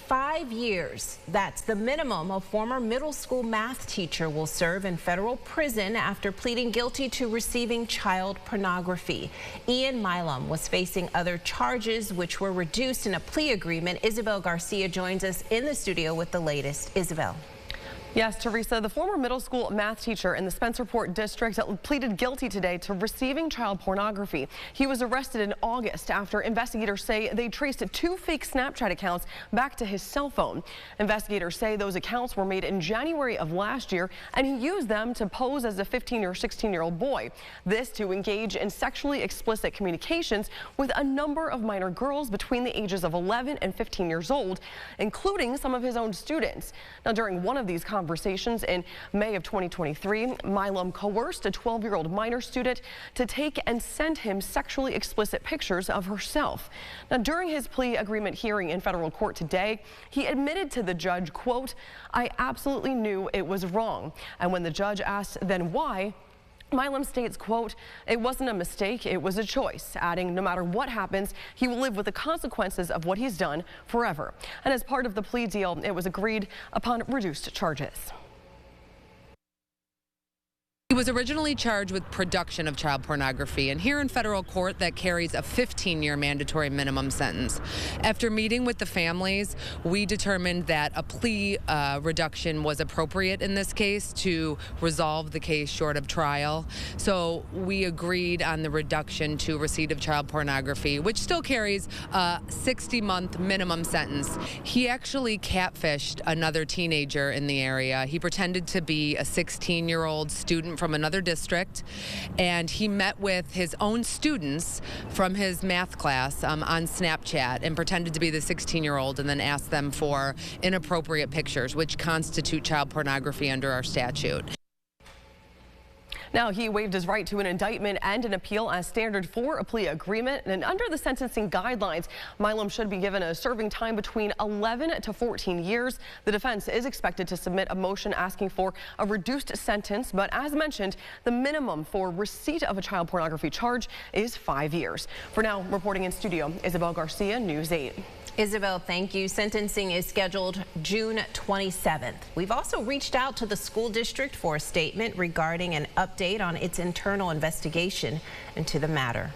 5 years. That's the minimum a former middle school math teacher will serve in federal prison after pleading guilty to receiving child pornography. Ian Milam was facing other charges which were reduced in a plea agreement. Isabel Garcia joins us in the studio with the latest. Isabel. Yes, Teresa, the former middle school math teacher in the Spencerport district pleaded guilty today to receiving child pornography. He was arrested in August after investigators say they traced 2 fake Snapchat accounts back to his cell phone. Investigators say those accounts were made in January of last year, and he used them to pose as a 15 or 16-year-old boy. This to engage in sexually explicit communications with a number of minor girls between the ages of 11 and 15 years old, including some of his own students. Now, during one of these conversations in May of 2023, Milam coerced a 12-year-old minor student to take and send him sexually explicit pictures of herself. Now, during his plea agreement hearing in federal court today, he admitted to the judge, quote, "I absolutely knew it was wrong." And when the judge asked then why, Milam states, quote, "It wasn't a mistake, it was a choice," adding no matter what happens, he will live with the consequences of what he's done forever. And as part of the plea deal, it was agreed upon reduced charges. He was originally charged with production of child pornography, and here in federal court that carries a 15-year mandatory minimum sentence. After meeting with the families, we determined that a plea reduction was appropriate in this case to resolve the case short of trial. So we agreed on the reduction to receipt of child pornography, which still carries a 60-month minimum sentence. He actually catfished another teenager in the area. He pretended to be a 16-year-old student from another district, and he met with his own students from his math class on Snapchat and pretended to be the 16-year-old and then asked them for inappropriate pictures, which constitute child pornography under our statute. Now, he waived his right to an indictment and an appeal as standard for a plea agreement. And under the sentencing guidelines, Milam should be given a serving time between 11 to 14 years. The defense is expected to submit a motion asking for a reduced sentence. But as mentioned, the minimum for receipt of a child pornography charge is 5 years. For now, reporting in studio, Isabel Garcia, News 8. Isabel, thank you. Sentencing is scheduled June 27th. We've also reached out to the school district for a statement regarding an update on its internal investigation into the matter.